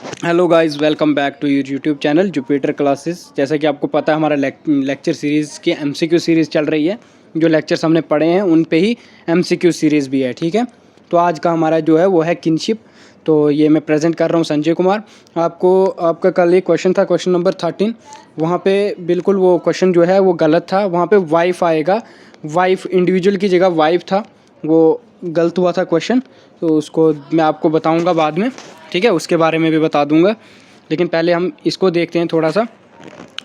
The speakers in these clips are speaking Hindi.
Hello guys, welcome back to your YouTube channel Jupiter classes. जैसा कि आपको पता है, हमारा लेक्चर सीरीज़ की एमसीक्यू सीरीज़ चल रही है। जो लेक्चर्स हमने पढ़े हैं उन पे ही एमसीक्यू सीरीज़ भी है। ठीक है, तो आज का हमारा जो है वो है किनशिप। तो ये मैं प्रेजेंट कर रहा हूँ संजय कुमार। आपका कल एक क्वेश्चन था, क्वेश्चन नंबर 13। वहाँ पे बिल्कुल वो क्वेश्चन जो है वो गलत था। वहाँ पे वाइफ आएगा, वाइफ इंडिविजुअल की जगह वाइफ था, वो गलत हुआ था क्वेश्चन। तो उसको मैं आपको बताऊंगा बाद में, ठीक है, उसके बारे में भी बता दूंगा। लेकिन पहले हम इसको देखते हैं थोड़ा सा,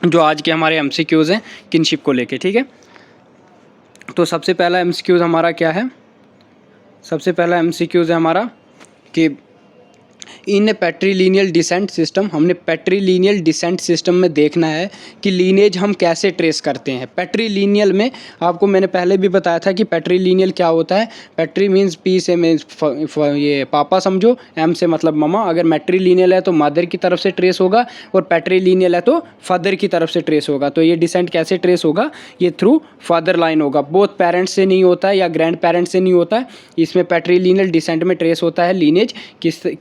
जो आज के हमारे एमसीक्यूज़ हैं किनशिप को लेके। ठीक है, तो सबसे पहला एमसीक्यूज़ हमारा क्या है? सबसे पहला एमसीक्यूज़ है हमारा कि इन पैट्रीलिनियल डिसेंट सिस्टम, हमने पैट्रीलिनियल डिसेंट सिस्टम में देखना है कि लीनेज हम कैसे ट्रेस करते हैं। पैट्रीलिनियल में आपको मैंने पहले भी बताया था कि पैट्रीलिनियल क्या होता है। पैट्री मीन्स पी से मीन्स ये पापा समझो, एम से मतलब ममा। अगर मैट्रीलिनियल है तो मदर की तरफ से ट्रेस होगा, और पैट्रीलिनियल है तो फादर की तरफ से ट्रेस होगा। तो ये डिसेंट कैसे ट्रेस होगा? ये थ्रू फादर लाइन होगा। बोथ पेरेंट्स से नहीं होता है या ग्रैंड पेरेंट्स से नहीं होता है। इसमें पैट्रीलिनियल डिसेंट में ट्रेस होता है लीनेज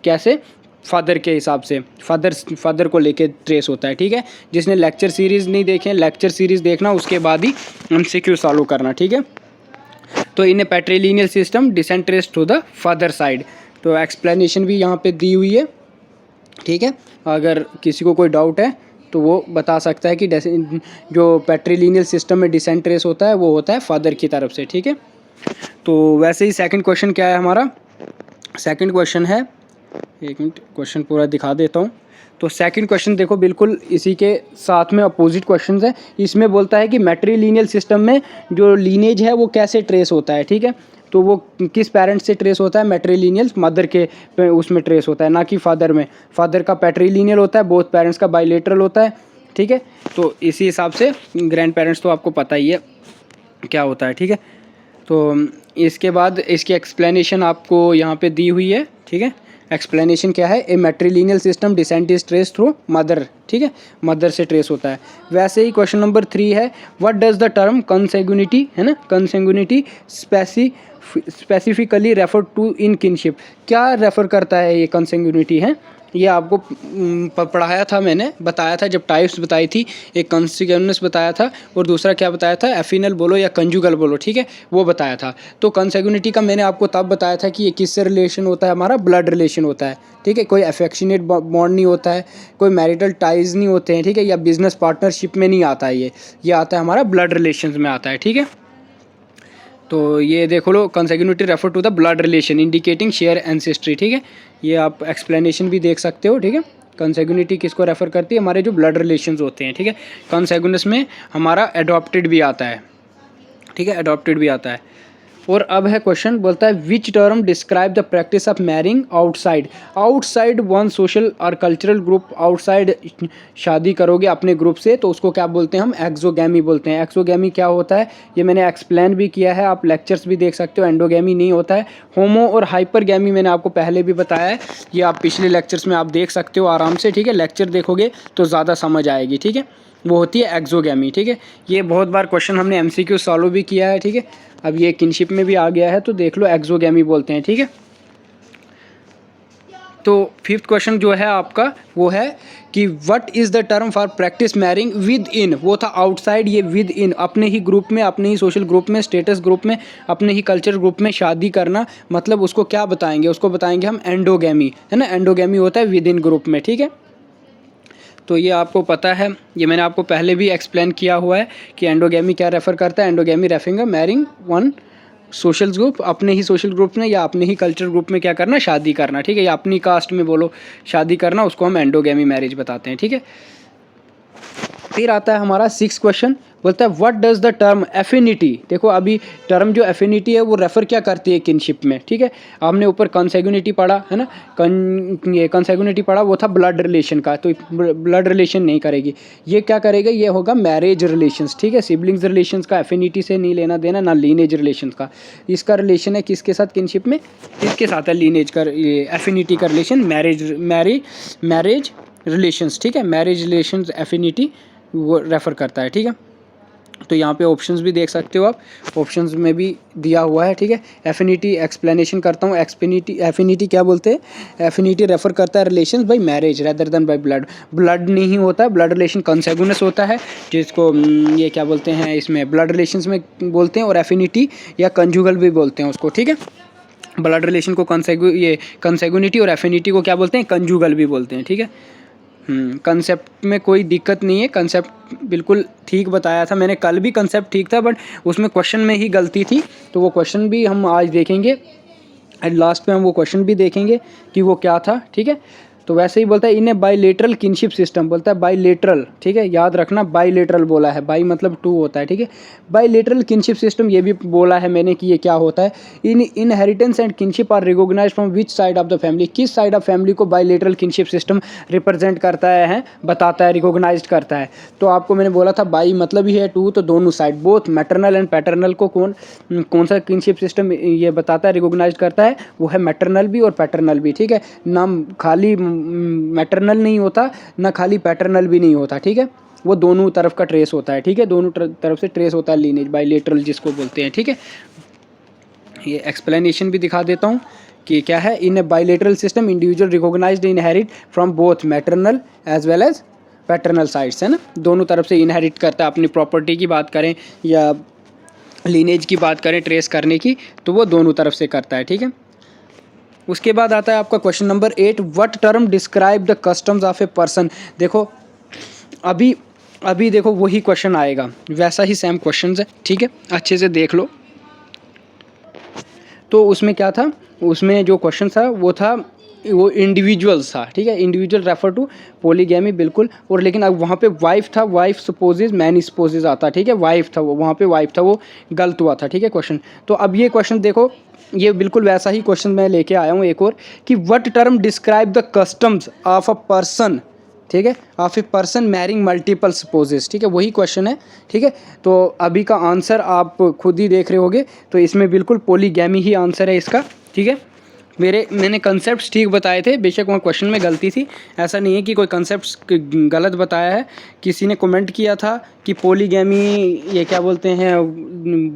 कैसे? फादर के हिसाब से, फादर को लेके ट्रेस होता है। ठीक है, जिसने लेक्चर सीरीज़ नहीं देखे, लेक्चर सीरीज़ देखना, उसके बाद ही एमसीक्यू सॉल्व करना। ठीक है, तो in a patrilineal system descent trace to the father side. तो एक्सप्लेनेशन भी यहाँ पे दी हुई है। ठीक है, अगर किसी को कोई डाउट है तो वो बता सकता है कि जो पैट्रीलिनियल सिस्टम में डिसेंट ट्रेस होता है वो होता है फादर की तरफ से। ठीक है, तो वैसे ही सेकंड क्वेश्चन क्या है हमारा? सेकंड क्वेश्चन है, एक मिनट क्वेश्चन पूरा दिखा देता हूँ। तो सेकंड क्वेश्चन देखो, बिल्कुल इसी के साथ में अपोजिट क्वेश्चंस है। इसमें बोलता है कि मैट्रीलिनियल सिस्टम में जो लीनेज है वो कैसे ट्रेस होता है। ठीक है, तो वो किस पेरेंट से ट्रेस होता है? मैट्रीलिनियल मदर के उसमें ट्रेस होता है, ना कि फादर में। फादर का पैट्रीलिनियल होता है, बोथ पेरेंट्स का बाइलेटरल होता है। ठीक है, तो इसी हिसाब से ग्रैंड पेरेंट्स तो आपको पता ही है क्या होता है। ठीक है, तो इसके बाद इसकी एक्सप्लेनेशन आपको यहाँ पे दी हुई है। ठीक है, एक्सप्लेनेशन क्या है? A matrilineal system descent is trace through mother. ठीक है, मदर से ट्रेस होता है। वैसे ही क्वेश्चन नंबर 3 है, what does the term consanguinity, है ना, consanguinity specifically refer to in kinship. क्या रेफर करता है ये कंसेग्युनिटी? है ये आपको पढ़ाया था, मैंने बताया था जब टाइप्स बताई थी। एक कंसिक्वेंस बताया था और दूसरा क्या बताया था? एफिनल बोलो या कंजुगल बोलो। ठीक है, वो बताया था। तो कंसेग्युनिटी का मैंने आपको तब बताया था कि ये किससे रिलेशन होता है? हमारा ब्लड रिलेशन होता है। ठीक है, कोई अफेक्शनेट बॉन्ड नहीं होता है, कोई मैरिटल टाइज नहीं होते हैं। ठीक है, या बिजनेस पार्टनरशिप में नहीं आता है। ये आता है हमारा ब्लड रिलेशन में आता है। ठीक है, तो ये देखो लो, consanguinity refer to the blood relation indicating share ancestry. ठीक है, ये आप एक्सप्लेनेशन भी देख सकते हो। ठीक है, कंसेग्युनिटी किसको रेफर करती है? हमारे जो ब्लड रिलेशंस होते हैं। ठीक है, कंसेग्युनस में हमारा एडॉप्टेड भी आता है। ठीक है, एडॉप्टेड भी आता है। और अब है क्वेश्चन, बोलता है which term describe the practice of marrying outside one social और कल्चरल ग्रुप। आउटसाइड शादी करोगे अपने ग्रुप से तो उसको क्या बोलते हैं? हम एक्सोगैमी बोलते हैं। एक्सोगैमी क्या होता है ये मैंने एक्सप्लेन भी किया है, आप लेक्चर्स भी देख सकते हो। एंडोगैमी नहीं होता है। होमो और हाइपरगैमी मैंने आपको पहले भी बताया है, ये आप पिछले लेक्चर्स में आप देख सकते हो आराम से। ठीक है, लेक्चर देखोगे तो ज़्यादा समझ आएगी। ठीक है, वो होती है एक्सोगैमी। ठीक है, ये बहुत बार क्वेश्चन हमने एमसीक्यू सॉल्व भी किया है। ठीक है, अब ये किनशिप में भी आ गया है, तो देख लो एक्सोगैमी बोलते हैं। ठीक है, तो फिफ्थ क्वेश्चन जो है आपका वो है कि what is the term for practice marrying with in. वो था आउटसाइड, ये विद इन, अपने ही ग्रुप में, अपने ही सोशल ग्रुप में, स्टेटस ग्रुप में, अपने ही कल्चर ग्रुप में शादी करना। मतलब उसको क्या बताएंगे? उसको बताएंगे हम एंडोगैमी, है ना। एंडोगैमी होता है विद इन ग्रुप में। ठीक है, तो ये आपको पता है, ये मैंने आपको पहले भी एक्सप्लेन किया हुआ है कि एंडोगैमी क्या रेफ़र करता है। Endogamy referring marrying one social group, अपने ही सोशल ग्रुप में या अपने ही कल्चर ग्रुप में क्या करना? शादी करना। ठीक है, या अपनी कास्ट में बोलो शादी करना, उसको हम एंडोगैमी मैरिज बताते हैं। ठीक है, फिर आता है हमारा 6 क्वेश्चन, बोलता है what does the term affinity. देखो अभी टर्म जो एफिनिटी है वो रेफर क्या करती है किनशिप में। ठीक है, हमने ऊपर कंसेग्युनिटी पढ़ा है ना, ये कंसेग्युनिटी पढ़ा, वो था ब्लड रिलेशन का, तो ब्लड रिलेशन नहीं करेगी। ये क्या करेगा? ये होगा मैरिज रिलेशंस। ठीक है, सिबलिंग्स रिलेशंस का एफिनिटी से नहीं लेना देना, ना लीनेज रिलेशंस का। इसका रिलेशन है किसके साथ किनशिप में? इसके साथ है लीनेज का, एफिनिटी का रिलेशन मैरिज रिलेशंस। ठीक है, मैरिज रिलेशंस एफिनिटी वो रेफ़र करता है। ठीक है, तो यहाँ पे ऑप्शंस भी देख सकते हो आप, ऑप्शंस में भी दिया हुआ है, ठीक है। एफिनिटी एक्सप्लेनेशन करता हूँ। एफिनिटी क्या बोलते हैं? एफिनिटी रेफर करता है relations bye marriage rather than by blood. Blood नहीं होता, ब्लड रिलेशन कंसेगुनस होता है, जिसको ये क्या बोलते हैं, इसमें ब्लड रिलेशंस में बोलते हैं, और एफिनिटी या कंजुगल भी बोलते हैं उसको, ठीक है। ब्लड रिलेशन को कंसेगुनिटी और एफिनिटी को क्या बोलते हैं? कंजुगल भी बोलते हैं, ठीक है। कंसेप्ट में कोई दिक्कत नहीं है, कंसेप्ट बिल्कुल ठीक बताया था मैंने, कल भी कंसेप्ट ठीक था, बट उसमें क्वेश्चन में ही गलती थी, तो वो क्वेश्चन भी हम आज देखेंगे, एंड लास्ट पे हम वो क्वेश्चन भी देखेंगे कि वो क्या था, ठीक है। तो वैसे ही बोलता है in a bilateral kinship system, बोलता है बाईलेटरल, ठीक है, याद रखना बाईलेटरल बोला है, बाई मतलब टू होता है, ठीक है। बाईलेटरल किनशिप सिस्टम ये भी बोला है मैंने कि ये क्या होता है। In inheritance and kinship are recognise from which side of the family, किस साइड ऑफ फैमिली को बाईलेटरल किनशिप सिस्टम रिप्रेजेंट करता है, बताता है, रिकॉग्नाइज करता है। तो आपको मैंने बोला था बाई मतलब ही है टू, तो दोनों side both maternal and paternal को कौन सा किनशिप सिस्टम ये बताता है, रिकॉग्नाइज करता है, वो है मैटरनल भी और पैटर्नल भी, ठीक है। नाम खाली मैटरनल नहीं होता ना खाली पैटर्नल भी नहीं होता, ठीक है, वो दोनों तरफ का ट्रेस होता है, ठीक है, दोनों तरफ से ट्रेस होता है लीनेज, बाईलेटरल जिसको बोलते हैं, ठीक है। ये एक्सप्लेनेशन भी दिखा देता हूँ कि क्या है। In a bilateral system individual recognized inherit from both maternal as well as paternal sides, है ना, दोनों तरफ से इनहेरिट करता है। अपनी प्रॉपर्टी की बात करें या लीनेज की बात करें, ट्रेस करने की, तो वो दोनों तरफ से करता है, ठीक है। उसके बाद आता है आपका question number 8, what term describe the customs of a person. देखो अभी देखो वही क्वेश्चन आएगा, वैसा ही सेम क्वेश्चन है, ठीक है, अच्छे से देख लो। तो उसमें क्या था, उसमें जो क्वेश्चन था वो इंडिविजुअल्स था, ठीक है, इंडिविजुअल रेफर टू पॉलीगैमी, बिल्कुल। और लेकिन अब वहाँ पे वाइफ था, वाइफ सपोजेज मैन स्पोजेज आता, ठीक है, वाइफ था वो, वहाँ पे वाइफ था, वो गलत हुआ था, ठीक है क्वेश्चन। तो अब ये क्वेश्चन देखो, ये बिल्कुल वैसा ही क्वेश्चन मैं लेके आया हूँ एक और, कि what term describe the customs of a person, ठीक है, of a person marrying multiple spouses, ठीक है, वही क्वेश्चन है, ठीक है। तो अभी का आंसर आप खुद ही देख रहे होगे, तो इसमें बिल्कुल पॉलीगैमी ही आंसर है इसका, ठीक है। मैंने कंसेप्ट ठीक बताए थे, बेशक वहाँ क्वेश्चन में गलती थी, ऐसा नहीं है कि कोई कंसेप्ट गलत बताया है। किसी ने कमेंट किया था कि पॉलीगैमी ये क्या बोलते हैं,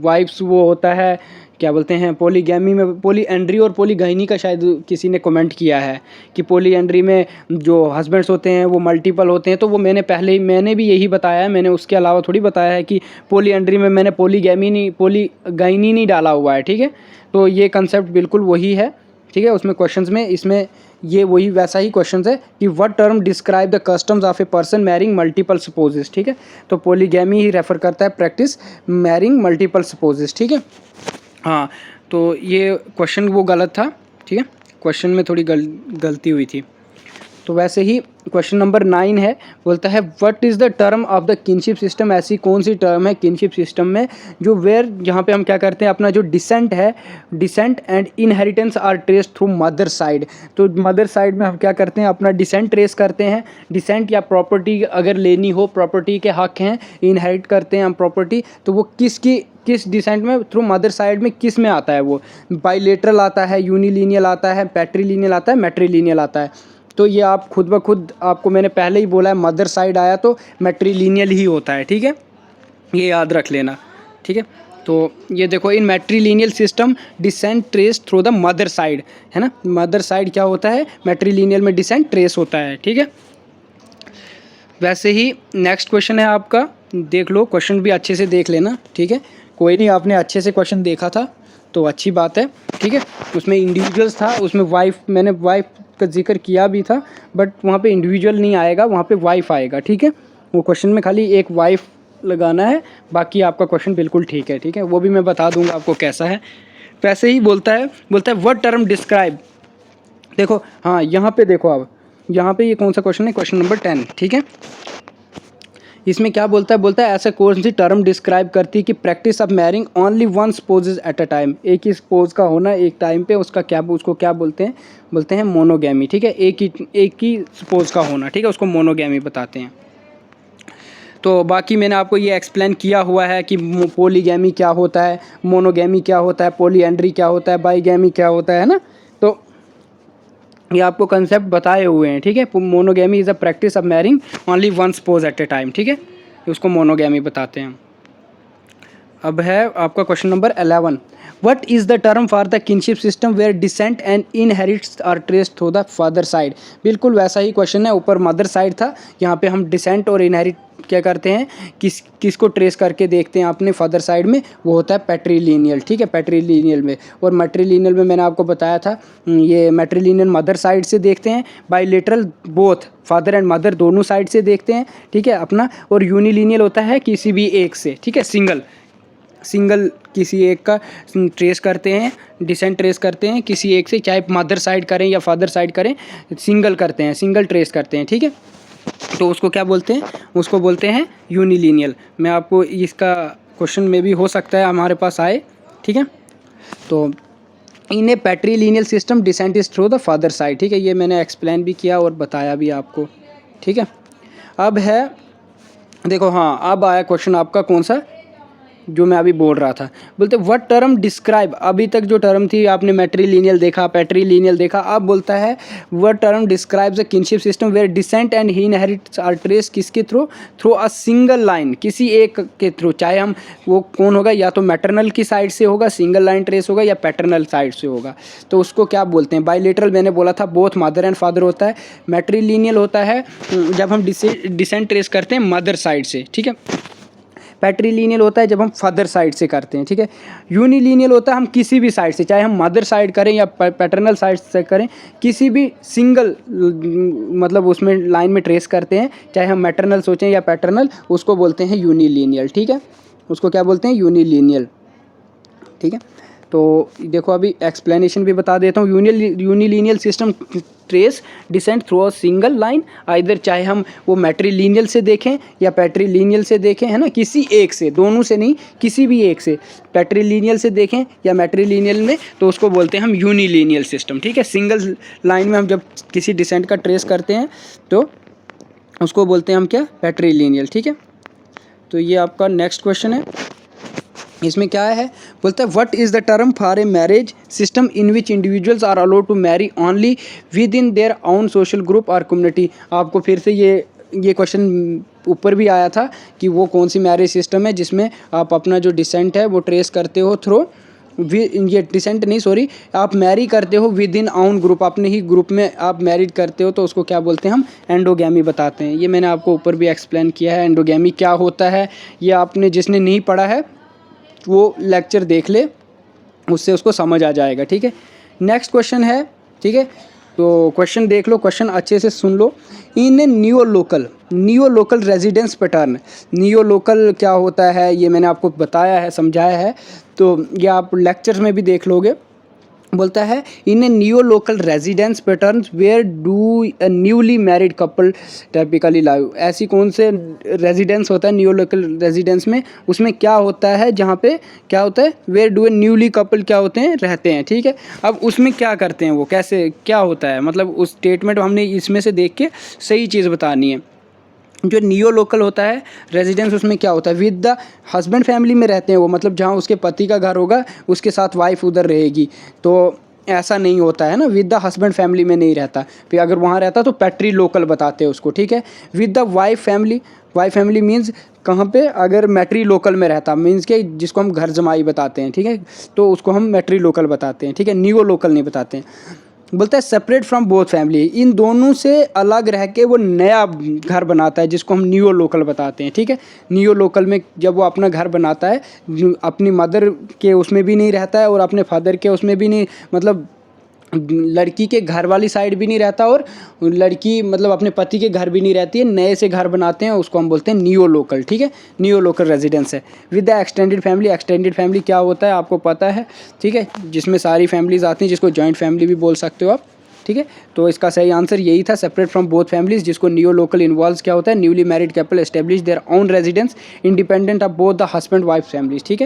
वाइफ्स वो होता है, क्या बोलते हैं, पॉलीगैमी में पॉली एंड्री और पॉलीगाइनी का शायद किसी ने कमेंट किया है कि पॉली एंड्री में जो हस्बैंड्स होते हैं वो मल्टीपल होते हैं। तो वो मैंने भी यही बताया है, मैंने उसके अलावा थोड़ी बताया है कि पॉली एंड्री में मैंने पॉलीगाइनी नहीं डाला हुआ है, ठीक है। तो ये कंसेप्ट बिल्कुल वही है, ठीक है। उसमें क्वेश्चंस में इसमें ये वही वैसा ही क्वेश्चन है कि what term describe the customs of a person marrying multiple spouses, ठीक है। तो पॉलीगैमी ही रेफर करता है प्रैक्टिस मैरिंग मल्टीपल स्पोजेस, ठीक है। हाँ, तो ये क्वेश्चन वो गलत था, ठीक है, क्वेश्चन में थोड़ी गलती हुई थी। तो वैसे ही क्वेश्चन नंबर 9 है, बोलता है what is the term of the kinship system, ऐसी कौन सी टर्म है किनशिप सिस्टम में जो वेयर जहाँ पे हम क्या करते हैं, अपना जो डिसेंट है, descent and inheritance are trace through mother side. तो मदर साइड में हम क्या करते हैं, अपना डिसेंट ट्रेस करते हैं, डिसेंट या प्रॉपर्टी अगर लेनी हो, प्रॉपर्टी के हक हैं, इनहेरिट करते हैं हम प्रॉपर्टी, तो वो किस डिसेंट में, थ्रू मदर साइड में किस में आता है, वो बाईलेटरल आता है, यूनिलीनियल आता है, पैट्रीलीनियल आता है, मैट्रीलीनियल आता है। तो ये आप खुद ब खुद, आपको मैंने पहले ही बोला है, मदर साइड आया तो मैट्रीलीनियल ही होता है, ठीक है, ये याद रख लेना, ठीक है। तो ये देखो, in matrilineal system descent trace through the mother side, है ना, मदर साइड क्या होता है, मैट्रीलीनियल में डिसेंट ट्रेस होता है, ठीक है। वैसे ही नेक्स्ट क्वेश्चन है आपका, देख लो, क्वेश्चन भी अच्छे से देख लेना, ठीक है। कोई नहीं, आपने अच्छे से क्वेश्चन देखा था तो अच्छी बात है, ठीक है। उसमें इंडिविजुअल्स था, उसमें मैंने वाइफ का जिक्र किया भी था, बट वहाँ पे इंडिविजुअल नहीं आएगा, वहाँ पे वाइफ आएगा, ठीक है। वो क्वेश्चन में खाली एक वाइफ लगाना है, बाकी आपका क्वेश्चन बिल्कुल ठीक है, ठीक है, वो भी मैं बता दूंगा आपको कैसा है। वैसे ही बोलता है व्हाट टर्म डिस्क्राइब, देखो, हाँ यहाँ पे देखो, अब यहाँ पे ये कौन सा क्वेश्चन है, क्वेश्चन नंबर 10, ठीक है। इसमें क्या बोलता है ऐसा कौन सी टर्म डिस्क्राइब करती है कि practice of marrying only one spouses at a time, एक ही स्पोज का होना एक टाइम पे, उसको क्या बोलते हैं मोनोगैमी, ठीक है, एक ही स्पोज का होना, ठीक है, उसको मोनोगैमी बताते हैं। तो बाकी मैंने आपको ये एक्सप्लेन किया हुआ है कि पॉलीगैमी क्या होता है, मोनोगैमी क्या होता है, पॉलीएंड्री क्या होता है, बाईगैमी क्या होता है ना। तो ये आपको कंसेप्ट बताए हुए हैं, ठीक है। Monogamy is a practice of marrying only one spouse at a time, ठीक है, उसको मोनोगैमी बताते हैं। अब है आपका question number 11। What is the term for the kinship system where descent and inherits are traced through the father side. बिल्कुल वैसा ही क्वेश्चन है, ऊपर मदर साइड था, यहाँ पे हम डिसेंट और इनहेरिट क्या करते हैं, किसको ट्रेस करके देखते हैं अपने फादर साइड में, वो होता है पैट्रीलिनियल। ठीक है, पैट्रीलिनियल में। और मैट्रीलिनियल में मैंने आपको बताया था, ये मैट्रीलिनियल मदर साइड से देखते हैं, bilateral both father and mother दोनों साइड से देखते हैं। ठीक है अपना। और यूनिलिनियल होता है किसी भी एक से। ठीक है, सिंगल किसी एक का ट्रेस करते हैं, डिसेंट ट्रेस करते हैं किसी एक से, चाहे मदर साइड करें या फादर साइड करें, सिंगल करते हैं, सिंगल ट्रेस करते हैं। ठीक है, तो उसको क्या बोलते हैं, उसको बोलते हैं यूनिलिनियल। मैं आपको इसका क्वेश्चन में भी हो सकता है हमारे पास आए। ठीक है, तो in a patrilineal system descent is through the father side. ठीक है, ये मैंने एक्सप्लेन भी किया और बताया भी आपको। ठीक है, अब है देखो, हाँ अब आया क्वेश्चन आपका कौन सा, जो मैं अभी बोल रहा था। बोलते व्हाट टर्म डिस्क्राइब, अभी तक जो टर्म थी आपने मैट्रीलिनियल देखा, पैट्रीलिनियल देखा, अब बोलता है what term describes a kinship system where descent and inherits are trace किसके थ्रू अ सिंगल लाइन, किसी एक के थ्रू, चाहे हम वो कौन होगा, या तो मैटरनल की साइड से होगा सिंगल लाइन ट्रेस होगा, या पैटर्नल साइड से होगा, तो उसको क्या बोलते हैं। बाइलेटरल मैंने बोला था बोथ मदर एंड फादर होता है। मैट्रीलिनियल होता है जब हम डिसेंट ट्रेस करते हैं मदर साइड से। ठीक है, पैट्रीलिनियल होता है जब हम फादर साइड से करते हैं। ठीक है, यूनिलिनियल होता है हम किसी भी साइड से, चाहे हम मदर साइड करें या पैटर्नल साइड से करें, किसी भी सिंगल मतलब उसमें लाइन में ट्रेस करते हैं, चाहे हम मैटरनल सोचें या पैटर्नल, उसको बोलते हैं यूनिलिनियल। ठीक है, उसको क्या बोलते हैं, यूनिलिनियल। ठीक है, तो देखो अभी एक्सप्लेनेशन भी बता देता हूँ। Unilineal system trace descent through a single line, either चाहे हम वो मैट्रीलिनियल से देखें या पैट्रीलिनियल से देखें, है ना, किसी एक से, दोनों से नहीं, किसी भी एक से, पैट्रीलिनियल से देखें या मैट्रीलिनियल में, तो उसको बोलते हैं हम यूनिलिनियल सिस्टम। ठीक है, सिंगल लाइन में हम जब किसी डिसेंट का ट्रेस करते हैं तो उसको बोलते हैं हम क्या, पैट्रीलिनियल। ठीक है, तो ये आपका नेक्स्ट क्वेश्चन है। इसमें क्या है, बोलता है what is the term for a marriage system in which individuals are allowed to marry only with in their own social group और कम्युनिटी। आपको फिर से ये क्वेश्चन ऊपर भी आया था कि वो कौन सी मैरिज सिस्टम है जिसमें आप अपना जो डिसेंट है वो ट्रेस करते हो थ्रू, ये डिसेंट नहीं सॉरी, आप मैरी करते हो विद इन आउन ग्रुप, अपने ही ग्रुप में आप मैरिड करते हो, तो उसको क्या बोलते हैं हम, एंडोगैमी बताते हैं। ये मैंने आपको ऊपर भी एक्सप्लेन किया है एंडोगैमी क्या होता है। ये आपने जिसने नहीं पढ़ा है वो लेक्चर देख ले, उससे उसको समझ आ जाएगा। ठीक है, नेक्स्ट क्वेश्चन है। ठीक है, तो क्वेश्चन देख लो, क्वेश्चन अच्छे से सुन लो। इन ए नियोलोकल रेजिडेंस पैटर्न, नियोलोकल क्या होता है ये मैंने आपको बताया है, समझाया है, तो ये आप लेक्चर्स में भी देख लोगे। बोलता है in a neolocal residence patterns where do newly married couple typically live. ऐसी कौन से रेजिडेंस होता है नियोलोकल रेजिडेंस में, उसमें क्या होता है, जहाँ पे क्या होता है, where do a newly couple क्या होते हैं, रहते हैं। ठीक है, अब उसमें क्या करते हैं वो, कैसे क्या होता है, मतलब उस स्टेटमेंट हमने इसमें से देख के सही चीज़ बतानी है। जो नियो लोकल होता है रेजिडेंस, उसमें क्या होता है, विद द हस्बैंड फैमिली में रहते हैं वो, मतलब जहाँ उसके पति का घर होगा उसके साथ वाइफ उधर रहेगी, तो ऐसा नहीं होता है ना, विद द हस्बैंड फैमिली में नहीं रहता। फिर अगर वहाँ रहता तो पैट्री लोकल बताते हैं उसको। ठीक है, with the wife family means कहाँ पे, अगर मैट्री लोकल में रहता मीन्स के जिसको हम घर जमाई बताते हैं। ठीक है, तो उसको हम मैट्री लोकल बताते हैं। ठीक है, नियो लोकल नहीं बताते हैं। बोलता है सेपरेट फ्रॉम बोथ फैमिली, इन दोनों से अलग रह के वो नया घर बनाता है जिसको हम नियो लोकल बताते हैं। ठीक है, नियो लोकल में जब वो अपना घर बनाता है, अपनी मदर के उसमें भी नहीं रहता है और अपने फादर के उसमें भी नहीं, मतलब लड़की के घर वाली साइड भी नहीं रहता और लड़की मतलब अपने पति के घर भी नहीं रहती है, नए से घर बनाते हैं, उसको हम बोलते हैं नियो लोकल। ठीक है, नियो लोकल रेजिडेंस है। विद द एक्सटेंडेड फैमिली क्या होता है आपको पता है। ठीक है, जिसमें सारी फैमिलीज आती हैं, जिसको जॉइंट फैमिली भी बोल सकते हो आप। ठीक है, तो इसका सही आंसर यही था, सेपरेट फ्रॉम बोथ फैमिलीज, जिसको नियो लोकल इन्वॉल्व क्या होता है, newly married couple establish their own residence independent of both the husband wife families. ठीक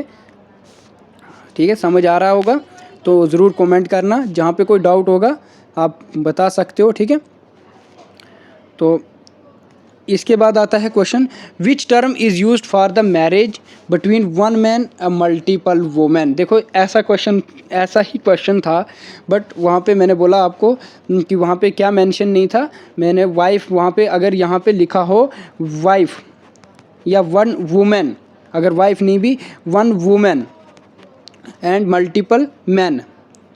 है, समझ आ रहा होगा तो ज़रूर कमेंट करना, जहाँ पे कोई डाउट होगा आप बता सकते हो। ठीक है, तो इसके बाद आता है question, which term is used for the marriage between one man a multiple women. देखो ऐसा ही क्वेश्चन था, बट वहाँ पे मैंने बोला आपको कि वहाँ पे क्या मेंशन नहीं था, मैंने वाइफ, वहाँ पे अगर यहाँ पे लिखा हो वाइफ या वन वुमेन, अगर वाइफ नहीं भी, one women and multiple man,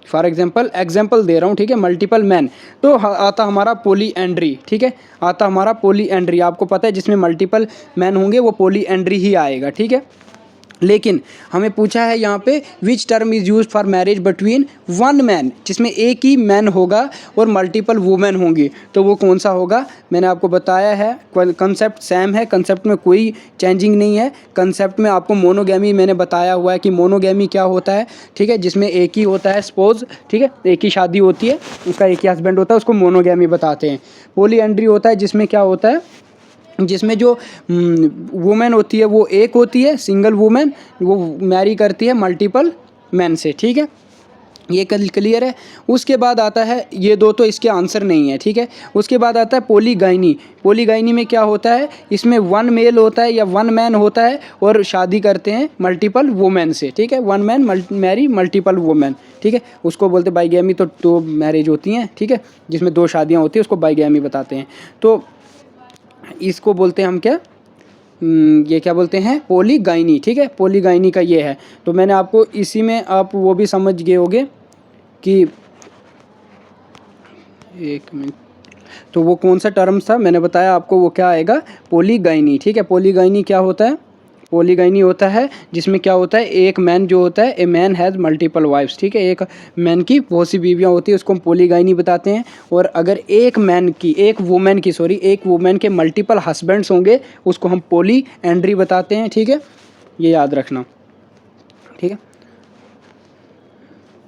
for example दे रहा हूँ, ठीक है, मल्टीपल मैन, तो आता हमारा पोली एंड्री, ठीक है, आता हमारा पोली एंड्री। आपको पता है जिसमें मल्टीपल मैन होंगे वो पोली एंड्री ही आएगा, ठीक है। लेकिन हमें पूछा है यहाँ पे which term is use for marriage between one man, जिसमें एक ही मैन होगा और मल्टीपल वुमेन होंगी, तो वो कौन सा होगा। मैंने आपको बताया है कंसेप्ट सेम है, कंसेप्ट में कोई चेंजिंग नहीं है। कंसेप्ट में आपको मोनोगैमी मैंने बताया हुआ है कि मोनोगैमी क्या होता है, ठीक है, जिसमें एक ही होता है सपोज, ठीक है, एक ही शादी होती है, उसका एक ही हस्बैंड होता है, उसको मोनोगैमी बताते हैं। पॉलीएंड्री होता है जिसमें क्या होता है, जिसमें जो वुमेन होती है वो एक होती है, सिंगल वुमेन, वो मैरी करती है मल्टीपल मैन से, ठीक है, ये क्लियर है। उसके बाद आता है, ये दो तो इसके आंसर नहीं है, ठीक है। उसके बाद आता है पॉलीगाइनी। पॉलीगाइनी में क्या होता है, इसमें वन मेल होता है या वन मैन होता है और शादी करते हैं मल्टीपल वुमेन से, ठीक है, one man marry multiple women, ठीक है, उसको बोलते हैं बाईगैमी। तो दो मैरिज होती हैं, ठीक है, जिसमें दो शादियाँ होती हैं, उसको बाईगैमी बताते हैं। तो इसको बोलते हैं हम क्या, ये क्या बोलते हैं, पॉलीगाइनी, ठीक है, पॉलीगाइनी का ये है। तो मैंने आपको इसी में आप वो भी समझ गए होंगे कि, एक मिनट, तो वो कौन सा टर्म था मैंने बताया आपको, वो क्या आएगा, पॉलीगाइनी, ठीक है। पॉलीगाइनी क्या होता है, पॉलीगाइनी होता है जिसमें क्या होता है, एक मैन जो होता है, a man has multiple wives, ठीक है, एक मैन की बहुत सी बीवियाँ होती है, उसको हम पॉलीगाइनी बताते हैं। और अगर एक वुमेन के मल्टीपल हस्बैंड्स होंगे उसको हम पॉली एंड्री बताते हैं, ठीक है, ये याद रखना, ठीक है।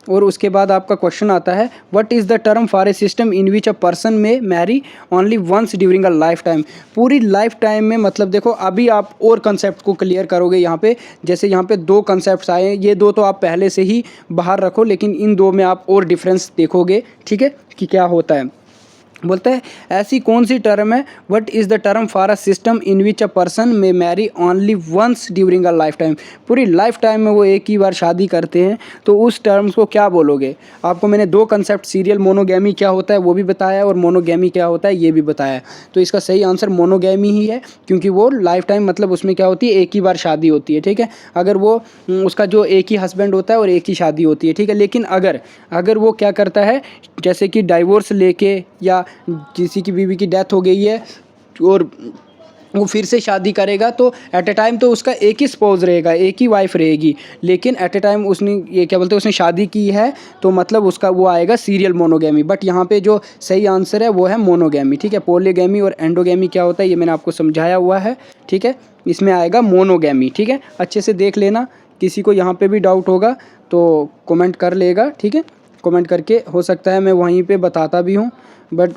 और उसके बाद आपका क्वेश्चन आता है, what is the term for a system in which a person may marry only once during a life time. पूरी लाइफ टाइम में, मतलब देखो अभी आप और कंसेप्ट को क्लियर करोगे यहाँ पे, जैसे यहाँ पे दो कंसेप्ट्स आए हैं, ये दो तो आप पहले से ही बाहर रखो, लेकिन इन दो में आप और डिफरेंस देखोगे, ठीक है, कि क्या होता है। बोलता है ऐसी कौन सी टर्म है, what is the term for a system in which a person may marry only once during a life time. पूरी लाइफ टाइम में वो एक ही बार शादी करते हैं, तो उस टर्म्स को क्या बोलोगे। आपको मैंने दो कंसेप्ट, सीरियल मोनोगैमी क्या होता है वो भी बताया और मोनोगैमी क्या होता है ये भी बताया। तो इसका सही आंसर मोनोगैमी ही है, क्योंकि वो लाइफ टाइम मतलब उसमें क्या होती है, एक ही बार शादी होती है, ठीक है। अगर वो उसका जो एक ही हस्बैंड होता है और एक ही शादी होती है, ठीक है। लेकिन अगर वो क्या करता है, जैसे कि डाइवोर्स लेके या किसी की बीवी की डेथ हो गई है और वो फिर से शादी करेगा, तो एट ए टाइम तो उसका एक ही स्पोज रहेगा, एक ही वाइफ रहेगी, लेकिन एट ए टाइम उसने ये क्या बोलते हैं, उसने शादी की है, तो मतलब उसका वो आएगा सीरियल मोनोगैमी। बट यहाँ पे जो सही आंसर है वो है मोनोगैमी, ठीक है। पॉलीगैमी और एंडोगैमी क्या होता है ये मैंने आपको समझाया हुआ है, ठीक है। इसमें आएगा मोनोगैमी, ठीक है, अच्छे से देख लेना। किसी को यहाँ पे भी डाउट होगा तो कमेंट कर लेगा, ठीक है, कमेंट करके, हो सकता है मैं वहीं पे बताता भी हूँ, बट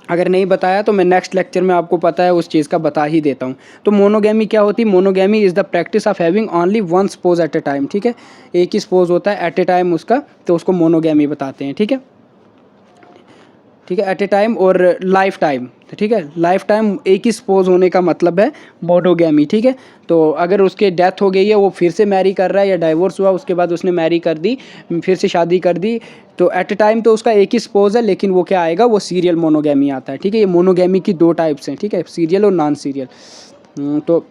अगर नहीं बताया तो मैं नेक्स्ट लेक्चर में आपको पता है उस चीज़ का बता ही देता हूँ। तो मोनोगैमी क्या होती है, monogamy is the practice of having only one spouse at a time, ठीक है, एक ही स्पोज होता है एट ए टाइम उसका, तो उसको मोनोगैमी बताते हैं, ठीक है, ठीक है, एट ए टाइम और लाइफ टाइम, ठीक है, लाइफ टाइम एक ही स्पोज होने का मतलब है मोनोगैमी, ठीक है। तो अगर उसके डेथ हो गई है, वो फिर से मैरी कर रहा है या डाइवोर्स हुआ उसके बाद उसने मैरी कर दी, फिर से शादी कर दी, तो एट ए टाइम तो उसका एक ही स्पोज है, लेकिन वो क्या आएगा, वो सीरियल मोनोगैमी आता है, ठीक है। ये मोनोगैमी की दो टाइप्स हैं, ठीक है, सीरियल और नॉन सीरियल। तो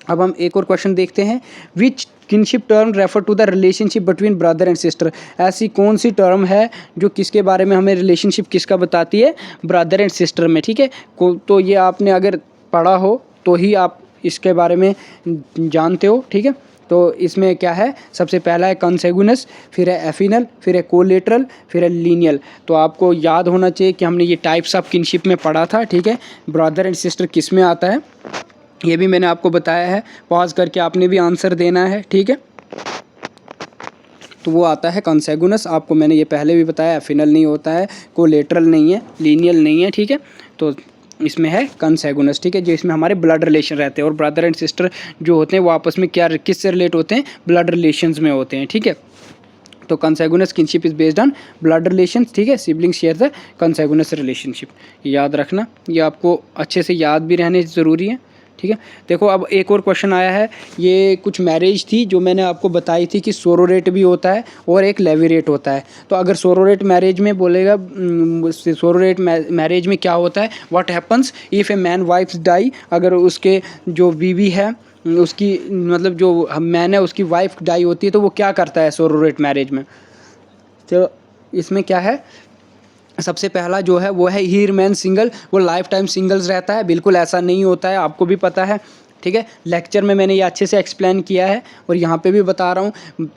अब हम एक और क्वेश्चन देखते हैं, which kinship term refer to the relationship between brother and sister. ऐसी कौन सी टर्म है जो किसके बारे में हमें रिलेशनशिप किसका बताती है, ब्रदर एंड सिस्टर में, ठीक है। तो ये आपने अगर पढ़ा हो तो ही आप इसके बारे में जानते हो, ठीक है। तो इसमें क्या है, सबसे पहला है कंसेगुनस, फिर है एफिनल, फिर है कोलेटरल, फिर है लीनियल। तो आपको याद होना चाहिए कि हमने ये टाइप्स ऑफ किनशिप में पढ़ा था, ठीक है। ब्रदर एंड सिस्टर किस में आता है ये भी मैंने आपको बताया है, पॉज करके आपने भी आंसर देना है, ठीक है। तो वो आता है कंसेगुनस, आपको मैंने ये पहले भी बताया, एफिनल नहीं होता है, कोलेटरल नहीं है, लीनियल नहीं है, ठीक है। तो इसमें है कंसेगुनस, ठीक है, जो इसमें हमारे ब्लड रिलेशन रहते हैं। और ब्रदर एंड सिस्टर जो होते हैं वो आपस में क्या किससे रिलेट होते हैं, ब्लड रिलेशंस में होते हैं, ठीक है। तो consanguineous kinship is based on blood relation, ठीक है, sibling share the consanguineous relationship, याद रखना, ये आपको अच्छे से याद भी रहने ज़रूरी है, ठीक है। देखो अब एक और क्वेश्चन आया है, ये कुछ मैरिज थी जो मैंने आपको बताई थी कि सोरोरेट भी होता है और एक लेवीरेट होता है। तो अगर सोरोरेट मैरिज में बोलेगा, सोरोरेट मैरिज में क्या होता है, what happens if a man wives die, अगर उसके जो बीवी है उसकी मतलब जो मैन है उसकी वाइफ डाई होती है तो वो क्या करता है सोरोरेट मैरिज में। तो इसमें क्या है, सबसे पहला जो है वो है ही रिमेन सिंगल, वो लाइफ टाइम सिंगल्स रहता है। बिल्कुल ऐसा नहीं होता है, आपको भी पता है, ठीक है। लेक्चर में मैंने ये अच्छे से एक्सप्लेन किया है और यहाँ पे भी बता रहा हूँ।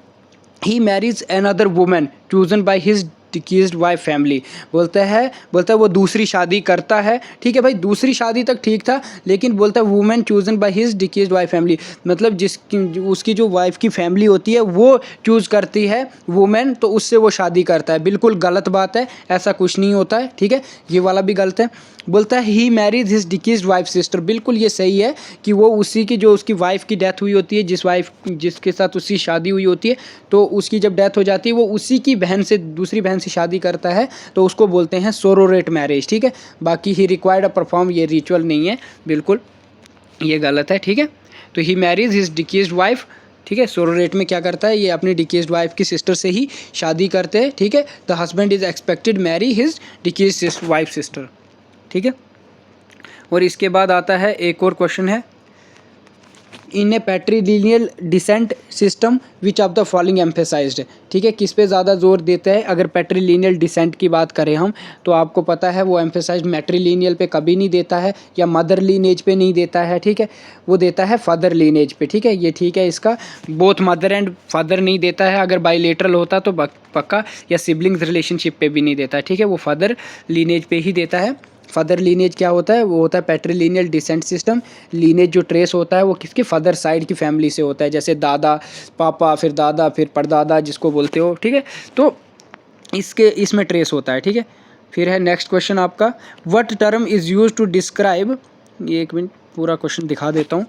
He marries another women chosen by his deceased wife family, बोलता है वो दूसरी शादी करता है, ठीक है भाई। दूसरी शादी तक ठीक था, लेकिन बोलता है women chosen by his deceased wife family, मतलब जिसकी उसकी जो वाइफ की फैमिली होती है वो चूज़ करती है वुमेन, तो उससे वो शादी करता है। बिल्कुल गलत बात है, ऐसा कुछ नहीं होता है, ठीक है। ये वाला भी गलत है। बोलता है ही marriage his deceased wife sister, बिल्कुल ये सही है कि वो उसी की जो उसकी वाइफ की डेथ हुई होती है, जिसके साथ उसकी शादी हुई होती है, तो उसकी जब डेथ हो जाती है वो उसी की बहन से, दूसरी बहन से शादी करता है, तो उसको बोलते हैं सोरोरेट मैरिज, ठीक है। बाकी ही रिक्वायर्ड परफॉर्म, ये रिचुअल नहीं है, बिल्कुल ये गलत है, ठीक है। तो ही मैरिज हिज डिकीज्ड वाइफ, ठीक है। सोरोरेट में क्या करता है, ये अपनी डिकीज्ड वाइफ की सिस्टर से ही शादी करते हैं, ठीक है। The husband is expected marry his deceased wife sister, ठीक है। और इसके बाद आता है एक और क्वेश्चन है, in a patrilineal descent system which of the following emphasized, ठीक है। किस पे ज़्यादा जोर देते हैं, अगर पैट्रीलिनियल डिसेंट की बात करें हम, तो आपको पता है वो एम्फेसाइज मैट्रीलिनियल पे कभी नहीं देता है, या मदर लीनेज पे नहीं देता है, ठीक है। वो देता है फादर लीनेज पे, ठीक है। ये ठीक है, इसका बोथ मदर एंड फादर नहीं देता है। अगर बाईलेटरल होता तो पक्का, या सिबलिंग्स रिलेशनशिप पे भी नहीं देता है, ठीक है। वो फादर लीनेज पे ही देता है। फादर लीनेज क्या होता है, वो होता है पैट्रीलिनियल डिसेंट सिस्टम। लीनेज जो ट्रेस होता है वो किसके, फादर साइड की फैमिली से होता है, जैसे दादा, पापा, फिर दादा, फिर परदादा जिसको बोलते हो, ठीक है। तो इसमें ट्रेस होता है, ठीक है। फिर है नेक्स्ट क्वेश्चन आपका, what term is use to describe, ये एक मिनट पूरा क्वेश्चन दिखा देता हूँ।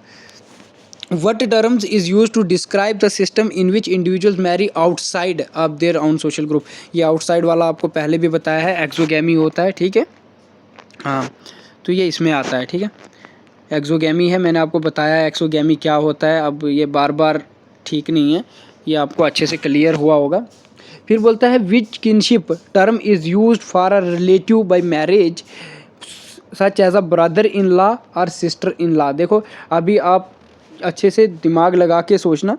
What terms is used to describe the system in which individuals marry outside of their own social group? ये outside वाला आपको पहले भी बताया है, एक्सोगैमी होता है, ठीक है। हाँ, तो ये इसमें आता है, ठीक है। एक्सोगैमी है, मैंने आपको बताया एक्सोगैमी क्या होता है, अब ये बार बार ठीक नहीं है, ये आपको अच्छे से क्लियर हुआ होगा। फिर बोलता है which kinship term is used for a relative by marriage such as a brother in law और सिस्टर इन लॉ। देखो अभी आप अच्छे से दिमाग लगा के सोचना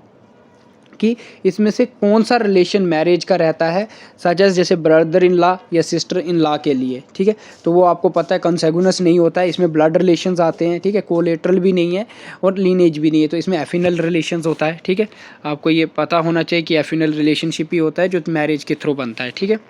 कि इसमें से कौन सा रिलेशन मैरिज का रहता है, सच एज जैसे ब्रदर इन लॉ या सिस्टर इन लॉ के लिए, ठीक है। तो वो आपको पता है कंसेगुनस नहीं होता है, इसमें ब्लड रिलेशंस आते हैं, ठीक है। कोलेटरल भी नहीं है और लीनेज भी नहीं है, तो इसमें एफिनल रिलेशंस होता है, ठीक है। आपको ये पता होना चाहिए कि एफिनल रिलेशनशिप ही होता है जो मैरिज के थ्रू बनता है, ठीक है।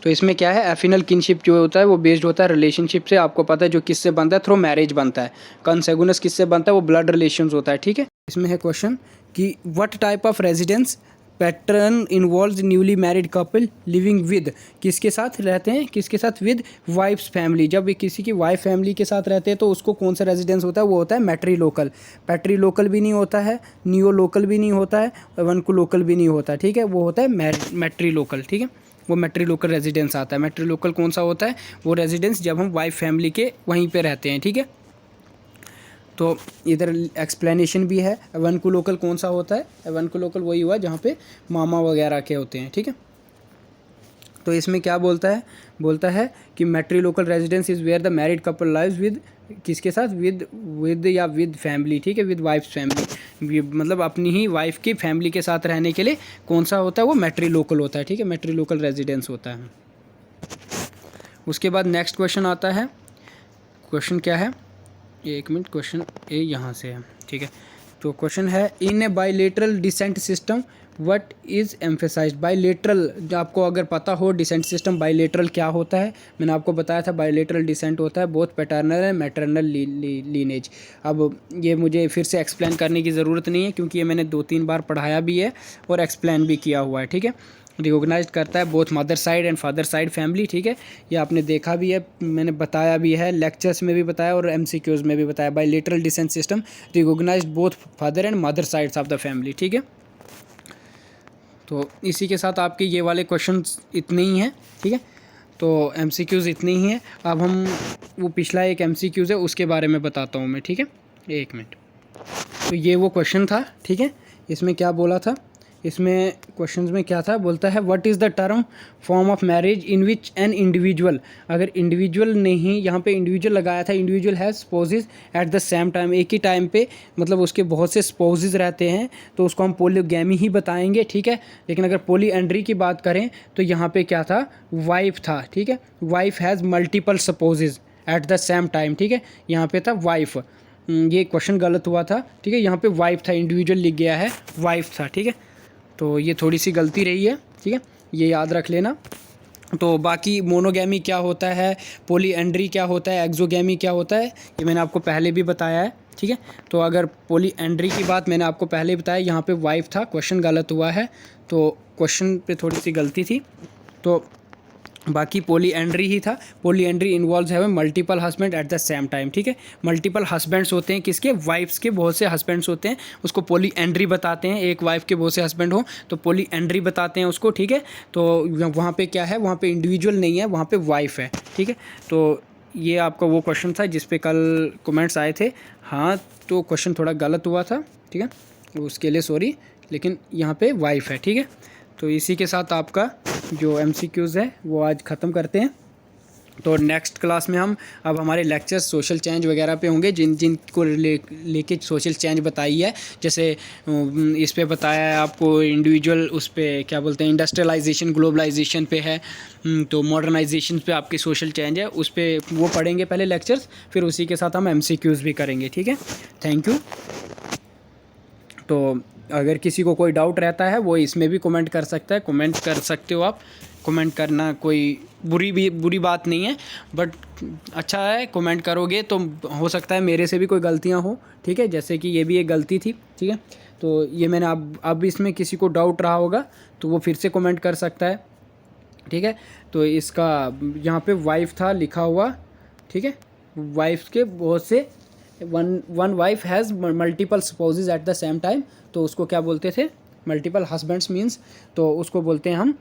तो इसमें क्या है, एफिनल किनशिप जो होता है वो बेस्ड होता है रिलेशनशिप से, आपको पता है जो किससे बनता है, थ्रू मैरिज बनता है। कंसेगुनस किससे बनता है, वो ब्लड रिलेशंस होता है, ठीक है। इसमें है क्वेश्चन कि what type of residence pattern involves newly married couple living with, किसके साथ रहते हैं, किसके साथ, विद वाइफ्स फैमिली। जब किसी की वाइफ फैमिली के साथ रहते हैं तो उसको कौन सा रेजिडेंस होता है, वो होता है मैट्री लोकल। पैट्री लोकल भी नहीं होता है, नियो लोकल भी नहीं होता है, वनकू लोकल भी नहीं होता, ठीक है। वो होता है मैट्री लोकल, ठीक है। वो मैट्री लोकल रेजिडेंस आता है। मैट्री लोकल कौन सा होता है, वो रेजिडेंस जब हम वाइफ फैमिली के वहीं पे रहते हैं, ठीक है। तो इधर एक्सप्लेनेशन भी है। वनकू लोकल कौन सा होता है, वनकू लोकल वही हुआ जहाँ पे मामा वगैरह के होते हैं, ठीक है। तो इसमें क्या बोलता है कि matrilocal residence is where the married couple lives with, किसके साथ, विद या विद फैमिली, ठीक है, विद वाइफ फैमिली, मतलब अपनी ही वाइफ की फैमिली के साथ रहने के लिए कौन सा होता है, वो मैट्री लोकल होता है, ठीक है। मैट्री लोकल रेजिडेंस होता है। उसके बाद नेक्स्ट क्वेश्चन आता है, क्वेश्चन क्या है, एक मिनट, क्वेश्चन ए यहाँ से है, ठीक है। तो क्वेश्चन है in a bilateral descent system what is emphasized. Bilateral, जो आपको अगर पता हो डिसेंट सिस्टम बाईलेटरल क्या होता है, मैंने आपको बताया था बाईलेटरल डिसेंट होता है both paternal and maternal lineage. अब ये मुझे फिर से एक्सप्लेन करने की ज़रूरत नहीं है क्योंकि ये मैंने 2-3 बार पढ़ाया भी है और एक्सप्लेन भी किया हुआ है, ठीक है। रिकॉग्नाइज करता है both mother side and father side family, ठीक है। ये आपने देखा भी है, मैंने बताया भी है, लेक्चर्स में भी बताया और MCQs में भी बताया। Bilateral descent system recognise both father and mother sides of the family, ठीक है। तो इसी के साथ आपके ये वाले क्वेश्चंस इतने ही हैं, ठीक है। तो MCQs इतने ही हैं। अब हम वो पिछला एक MCQs है उसके बारे में बताता हूँ मैं, ठीक है, एक मिनट। तो ये वो क्वेश्चन था, ठीक है। इसमें क्या बोला था, इसमें क्वेश्चंस में क्या था, बोलता है what is the term form of marriage in which an individual, अगर इंडिविजुअल नहीं, यहाँ पे इंडिविजुअल लगाया था, individual has spouses at the same time, एक ही टाइम पे मतलब उसके बहुत से स्पोजेज रहते हैं, तो उसको हम पोलीगैमी ही बताएंगे, ठीक है। लेकिन अगर पॉलीएंड्री की बात करें तो यहाँ पे क्या था, वाइफ था, ठीक है। Wife has multiple spouses at the same time, ठीक है। यहाँ पे था वाइफ, ये क्वेश्चन गलत हुआ था, ठीक है। यहाँ पे वाइफ था, इंडिविजुअल लिख गया है, वाइफ था, ठीक है। तो ये थोड़ी सी गलती रही है, ठीक है, ये याद रख लेना। तो बाकी मोनोगैमी क्या होता है, पॉलीएंड्री क्या होता है, एक्सोगैमी क्या होता है, ये मैंने आपको पहले भी बताया है, ठीक है। तो अगर पॉलीएंड्री की बात मैंने आपको पहले ही बताया, यहाँ पे वाइफ था, क्वेश्चन गलत हुआ है, तो क्वेश्चन पे थोड़ी सी गलती थी। तो बाकी पॉलीएंड्री ही था। पॉलीएंड्री इन्वॉल्व्स है multiple husband eight the same time, ठीक है। मल्टीपल हस्बैंड्स होते हैं किसके, वाइफ्स के बहुत से हस्बैंड्स होते हैं, उसको पॉलीएंड्री बताते हैं। एक वाइफ के बहुत से हस्बैंड हो तो पॉलीएंड्री बताते हैं उसको, ठीक है। तो वहाँ पे क्या है, वहाँ पे इंडिविजुअल नहीं है, वहाँ पे वाइफ है, ठीक है। तो ये आपका वो क्वेश्चन था जिस पे कल कमेंट्स आए थे, हाँ तो क्वेश्चन थोड़ा गलत हुआ था, ठीक है, उसके लिए सॉरी, लेकिन यहाँ पे वाइफ है, ठीक है। तो इसी के साथ आपका जो MCQs है वो आज ख़त्म करते हैं। तो नेक्स्ट क्लास में हम अब हमारे लेक्चर्स सोशल चेंज वगैरह पे होंगे, जिन को लेके सोशल चेंज बताई है, जैसे इस पे बताया है आपको इंडिविजुअल, उस पे क्या बोलते हैं, इंडस्ट्रियलाइजेशन ग्लोबलाइजेशन पे है, तो मॉडर्नाइजेशन पे आपकी सोशल चेंज है, उस पे वो पढ़ेंगे पहले लेक्चर्स, फिर उसी के साथ हम MCQs भी करेंगे, ठीक है। Thank you. तो अगर किसी को कोई डाउट रहता है वो इसमें भी कमेंट कर सकता है, कमेंट कर सकते हो आप, कमेंट करना कोई बुरी बात नहीं है, बट अच्छा है, कमेंट करोगे तो हो सकता है मेरे से भी कोई गलतियां हो, ठीक है, जैसे कि ये भी एक गलती थी, ठीक है। तो ये मैंने अब इसमें किसी को डाउट रहा होगा तो वो फिर से कमेंट कर सकता है, ठीक है। तो इसका यहाँ पे वाइफ था लिखा हुआ, ठीक है, वाइफ के बहुत से one wife has multiple spouses at the same time, तो उसको क्या बोलते थे, मल्टीपल हस्बैंड्स मीन्स, तो उसको बोलते हैं हम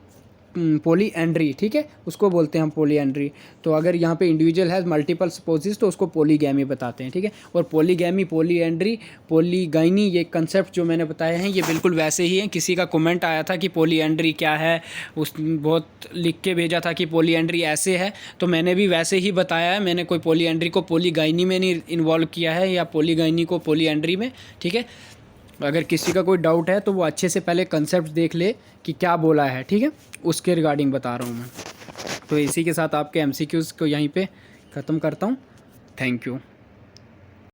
पॉलीएंड्री, ठीक है, उसको बोलते हैं हम पॉलीएंड्री। तो अगर यहाँ पे इंडिविजुअल हैज़ मल्टीपल स्पोजेज तो उसको पॉलीगैमी बताते हैं, ठीक है। और पॉलीगैमी, पॉलीएंड्री, पॉलीगाइनी, ये कंसेप्ट जो मैंने बताए हैं ये बिल्कुल वैसे ही हैं। किसी का कमेंट आया था कि पॉलीएंड्री क्या है, उस बहुत लिख के भेजा था कि पॉलीएंड्री ऐसे है, तो मैंने भी वैसे ही बताया है, मैंने कोई पॉलीएंड्री को पॉलीगाइनी में नहीं इन्वॉल्व किया है या पॉलीगाइनी को पॉलीएंड्री में, ठीक है। अगर किसी का कोई डाउट है तो वो अच्छे से पहले कंसेप्ट देख ले कि क्या बोला है, ठीक है, उसके रिगार्डिंग बता रहा हूँ मैं। तो इसी के साथ आपके MCQs को यहीं पे ख़त्म करता हूँ। Thank you.